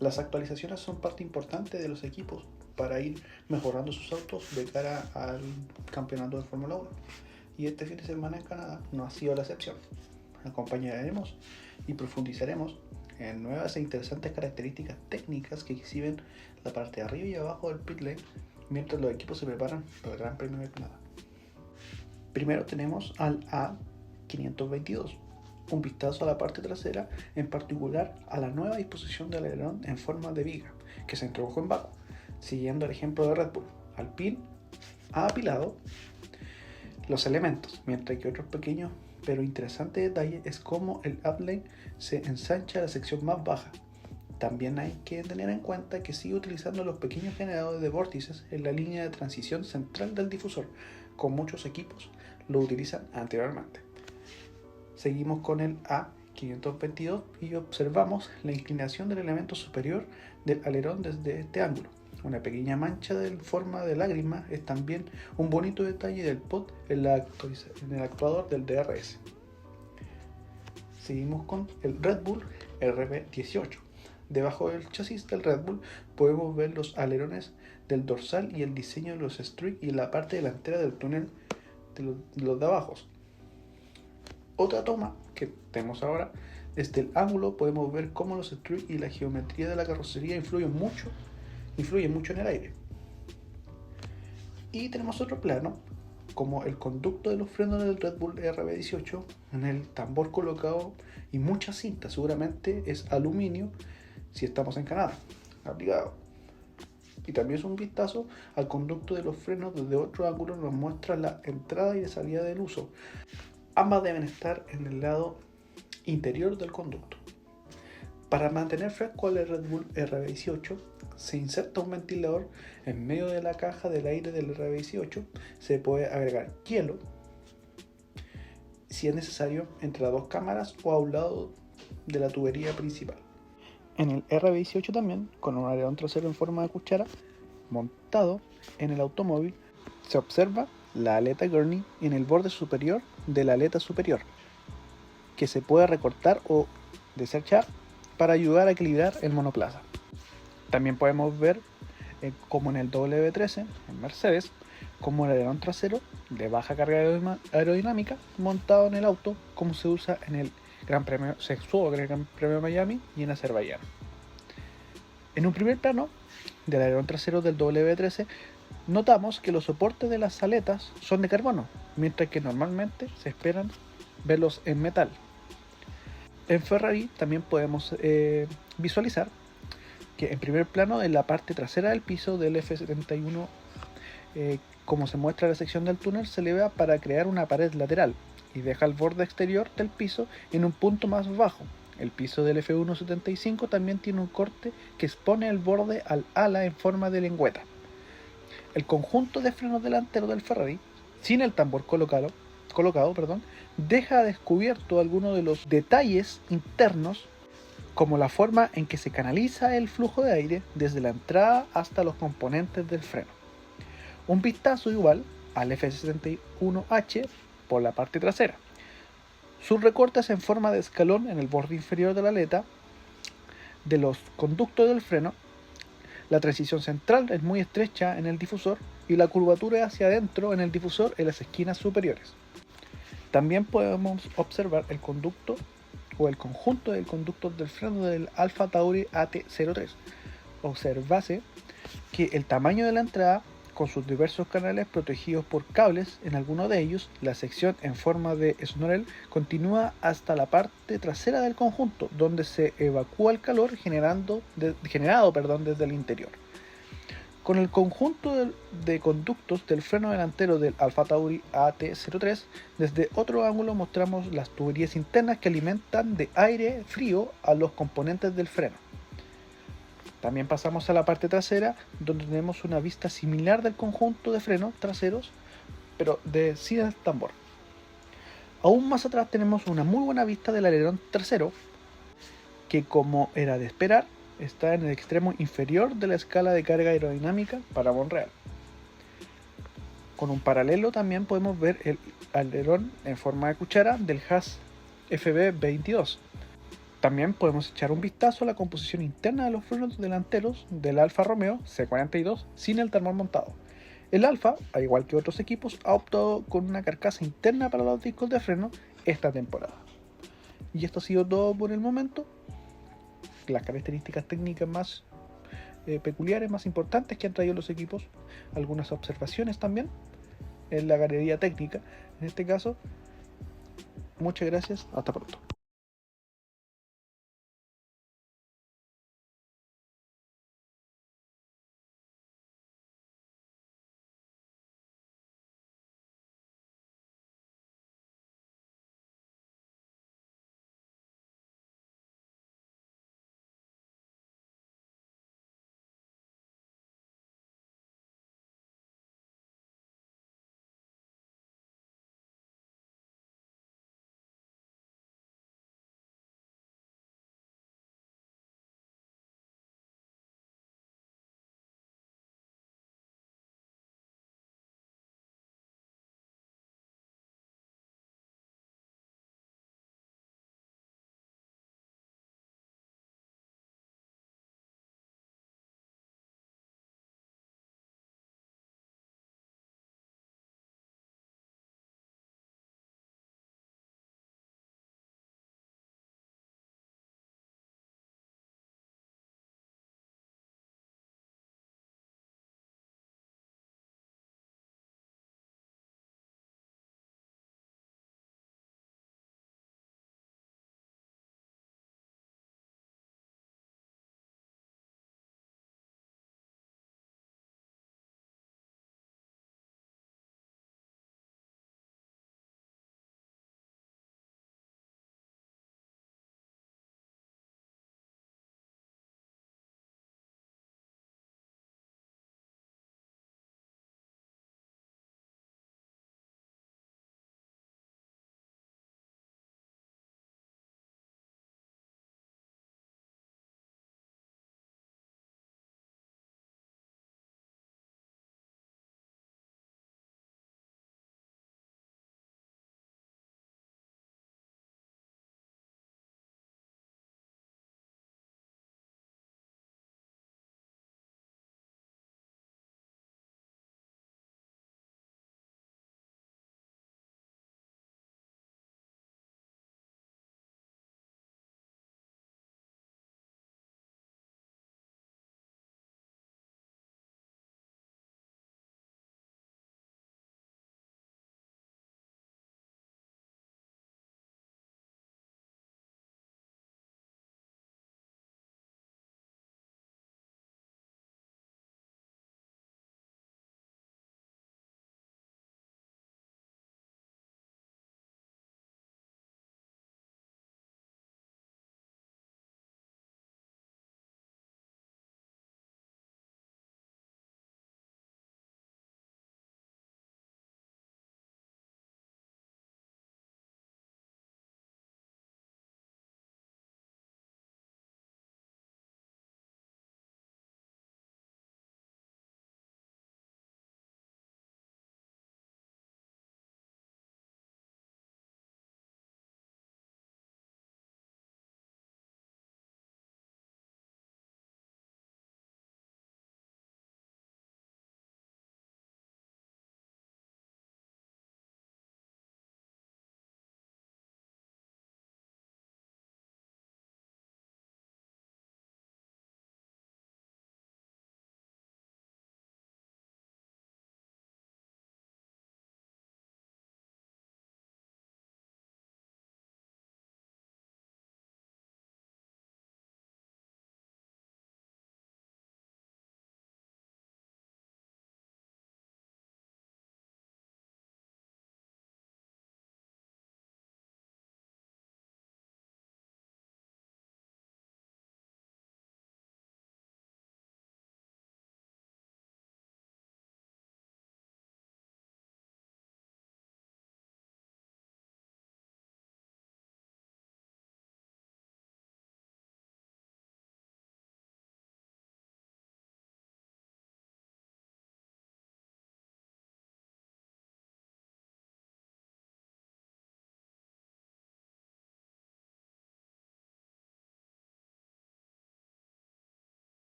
Las actualizaciones son parte importante de los equipos para ir mejorando sus autos de cara al campeonato de Fórmula 1. Y este fin de semana en Canadá no ha sido la excepción. Acompañaremos y profundizaremos en nuevas e interesantes características técnicas que exhiben la parte de arriba y abajo del pit lane mientras los equipos se preparan para el Gran Premio de Canadá. Primero tenemos al A522, un vistazo a la parte trasera, en particular a la nueva disposición del alerón en forma de viga que se introdujo en Baku, siguiendo el ejemplo de Red Bull. Alpine ha apilado los elementos, mientras que otros pequeños pero interesantes detalles es cómo el uplane se ensancha a la sección más baja. También hay que tener en cuenta que sigue utilizando los pequeños generadores de vórtices en la línea de transición central del difusor, como muchos equipos lo utilizan anteriormente. Seguimos con el A522 y observamos la inclinación del elemento superior del alerón desde este ángulo. Una pequeña mancha de forma de lágrima es también un bonito detalle del pod en el actuador del DRS. Seguimos con el Red Bull RB18. Debajo del chasis del Red Bull podemos ver los alerones del dorsal y el diseño de los streak y la parte delantera del túnel de los de abajo. Otra toma que tenemos ahora, desde el ángulo podemos ver cómo los streak y la geometría de la carrocería influyen mucho en el aire. Y tenemos otro plano, como el conducto de los frenos del Red Bull RB18 en el tambor colocado y mucha cinta, seguramente es aluminio si estamos en Canadá, aplicado. Y también es un vistazo al conducto de los frenos desde otro ángulo, nos muestra la entrada y la salida del uso. Ambas deben estar en el lado interior del conducto. Para mantener fresco el Red Bull RB18 se inserta un ventilador en medio de la caja del aire del RB18. Se puede agregar hielo si es necesario entre las dos cámaras o a un lado de la tubería principal. En el RB18 también, con un alerón trasero en forma de cuchara montado en el automóvil, se observa la aleta Gurney en el borde superior de la aleta superior, que se puede recortar o desechar para ayudar a equilibrar el monoplaza. También podemos ver, como en el W13 en Mercedes, como el alerón trasero de baja carga aerodinámica montado en el auto, como se usa en el Gran Premio de Miami y en Azerbaiyán. En un primer plano del alerón trasero del W13 notamos que los soportes de las aletas son de carbono, mientras que normalmente se esperan verlos en metal. En Ferrari también podemos visualizar que en primer plano en la parte trasera del piso del F71, como se muestra en la sección del túnel, se eleva para crear una pared lateral y deja el borde exterior del piso en un punto más bajo. El piso del F175 también tiene un corte que expone el borde al ala en forma de lengüeta. El conjunto de frenos delanteros del Ferrari, sin el tambor colocado, deja descubierto algunos de los detalles internos, como la forma en que se canaliza el flujo de aire desde la entrada hasta los componentes del freno. Un vistazo igual al F71H por la parte trasera. Sus recortes en forma de escalón en el borde inferior de la aleta de los conductos del freno. La transición central es muy estrecha en el difusor y la curvatura hacia adentro en el difusor en las esquinas superiores. También podemos observar el conducto o el conjunto de conductos del freno del Alfa Tauri AT03. Observase que el tamaño de la entrada, con sus diversos canales protegidos por cables, en alguno de ellos la sección en forma de snorkel continúa hasta la parte trasera del conjunto, donde se evacúa el calor generado desde el interior. Con el conjunto de conductos del freno delantero del Alfa Tauri AT03, desde otro ángulo mostramos las tuberías internas que alimentan de aire frío a los componentes del freno. También pasamos a la parte trasera, donde tenemos una vista similar del conjunto de frenos traseros, pero sin el tambor. Aún más atrás tenemos una muy buena vista del alerón trasero, que, como era de esperar, está en el extremo inferior de la escala de carga aerodinámica para Montreal. Con un paralelo también podemos ver el alerón en forma de cuchara del Haas FB22. También podemos echar un vistazo a la composición interna de los frenos delanteros del Alfa Romeo C42 sin el termol montado. El Alfa, al igual que otros equipos, ha optado con una carcasa interna para los discos de freno esta temporada. Y esto ha sido todo por el momento. Las características técnicas más peculiares, más importantes que han traído los equipos, algunas observaciones también en la galería técnica, en este caso. Muchas gracias, hasta pronto.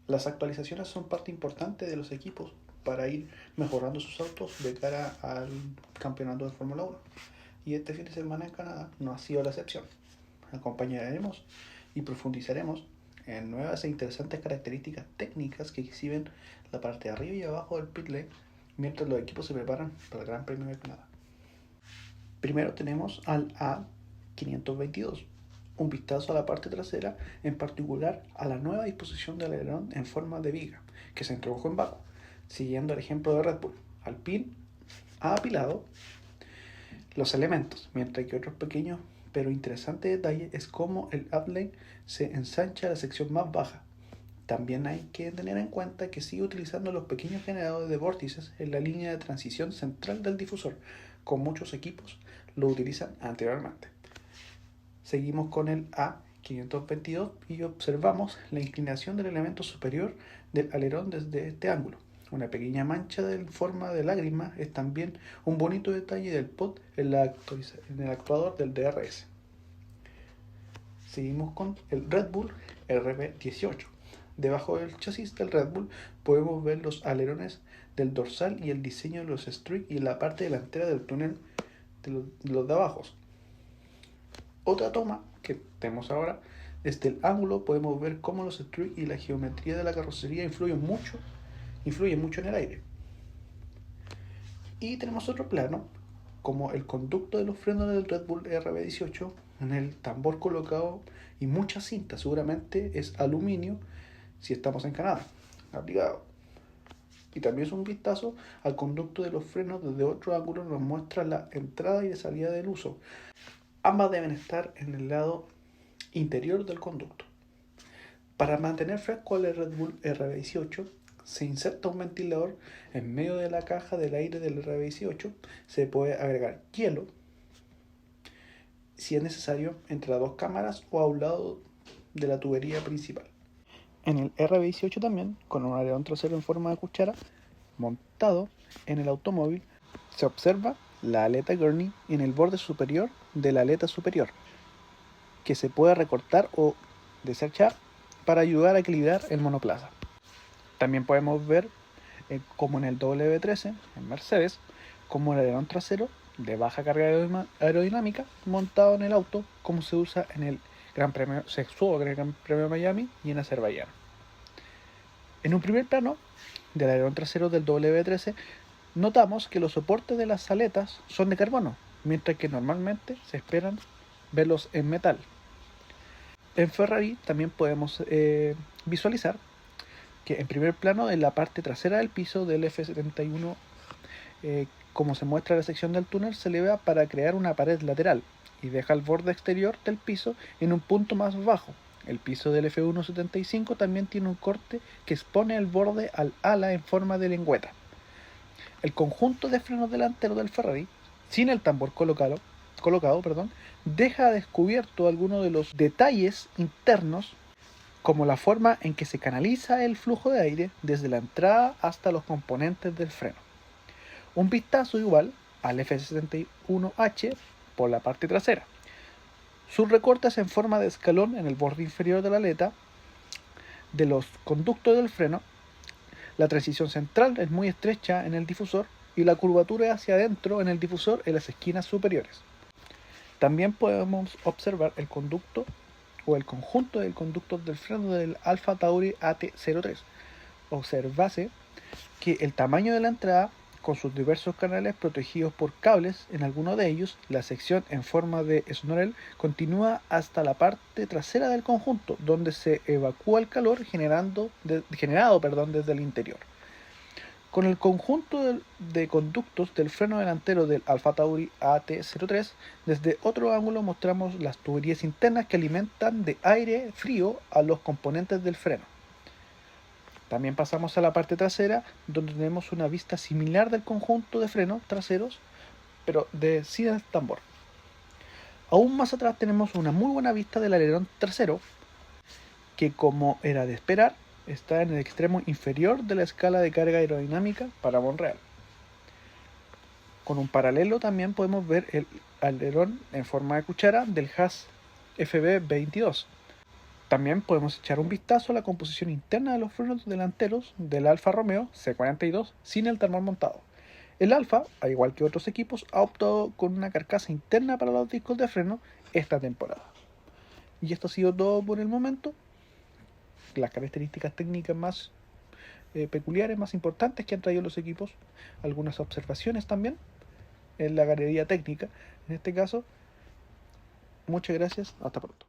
Las actualizaciones son parte importante de los equipos para ir mejorando sus autos de cara al campeonato de Fórmula 1. Y este fin de semana en Canadá no ha sido la excepción. Acompañaremos y profundizaremos en nuevas e interesantes características técnicas que exhiben la parte de arriba y abajo del pit lane mientras los equipos se preparan para el Gran Premio de Canadá. Primero tenemos al A522, un vistazo a la parte trasera, en particular a la nueva disposición del alerón en forma de viga que se introdujo en Baku, siguiendo el ejemplo de Red Bull. Alpine ha apilado los elementos, mientras que otros pequeños pero interesantes detalles es cómo el uplane se ensancha a la sección más baja. También hay que tener en cuenta que sigue utilizando los pequeños generadores de vórtices en la línea de transición central del difusor, como muchos equipos lo utilizan anteriormente. Seguimos con el A522 y observamos la inclinación del elemento superior del alerón desde este ángulo. Una pequeña mancha en forma de lágrima es también un bonito detalle del pod en el actuador del DRS. Seguimos con el Red Bull RB18. Debajo del chasis del Red Bull podemos ver los alerones del dorsal y el diseño de los streaks y la parte delantera del túnel de los de abajo. Otra toma que tenemos ahora, desde el ángulo podemos ver cómo los streaks y la geometría de la carrocería influyen mucho en el aire. Y tenemos otro plano, como el conducto de los frenos del Red Bull RB18 en el tambor colocado y mucha cinta, seguramente es aluminio si estamos en Canadá, aplicado. Y también es un vistazo al conducto de los frenos desde otro ángulo, nos muestra la entrada y la salida del uso. Ambas deben estar en el lado interior del conducto. Para mantener fresco el Red Bull RB18, se inserta un ventilador en medio de la caja del aire del RB18. Se puede agregar hielo, si es necesario, entre las dos cámaras o a un lado de la tubería principal. En el RB18 también, con un alerón trasero en forma de cuchara, montado en el automóvil, se observa la aleta gurney en el borde superior de la aleta superior, que se puede recortar o desechar para ayudar a equilibrar el monoplaza. También podemos ver, como en el W13, en Mercedes, como el alerón trasero de baja carga aerodinámica montado en el auto, como se usa en el Gran Premio de Miami y en Azerbaiyán. En un primer plano del alerón trasero del W13, notamos que los soportes de las aletas son de carbono, mientras que normalmente se esperan verlos en metal. En Ferrari también podemos visualizar que en primer plano, en la parte trasera del piso del F71, como se muestra en la sección del túnel, se eleva para crear una pared lateral y deja el borde exterior del piso en un punto más bajo. El piso del F175 también tiene un corte que expone el borde al ala en forma de lengüeta. El conjunto de frenos delanteros del Ferrari, sin el tambor colocado, deja descubierto algunos de los detalles internos, como la forma en que se canaliza el flujo de aire desde la entrada hasta los componentes del freno. Un vistazo igual al F71H por la parte trasera. Sus recortes en forma de escalón en el borde inferior de la aleta de los conductos del freno. La transición central es muy estrecha en el difusor y la curvatura hacia adentro en el difusor en las esquinas superiores. También podemos observar el conducto o el conjunto de conductos del freno del Alfa Tauri AT03. Observase que el tamaño de la entrada, con sus diversos canales protegidos por cables, en alguno de ellos, la sección en forma de snorkel continúa hasta la parte trasera del conjunto, donde se evacúa el calor generado desde el interior. Con el conjunto de conductos del freno delantero del Alfa Tauri AT03, desde otro ángulo mostramos las tuberías internas que alimentan de aire frío a los componentes del freno. También pasamos a la parte trasera, donde tenemos una vista similar del conjunto de frenos traseros, pero sin el tambor. Aún más atrás tenemos una muy buena vista del alerón trasero, que, como era de esperar, está en el extremo inferior de la escala de carga aerodinámica para Montreal. Con un paralelo también podemos ver el alerón en forma de cuchara del Haas FB22. También podemos echar un vistazo a la composición interna de los frenos delanteros del Alfa Romeo C42 sin el termol montado. El Alfa, al igual que otros equipos, ha optado con una carcasa interna para los discos de freno esta temporada. Y esto ha sido todo por el momento. Las características técnicas más peculiares, más importantes que han traído los equipos, algunas observaciones también en la galería técnica. En este caso, muchas gracias, hasta pronto.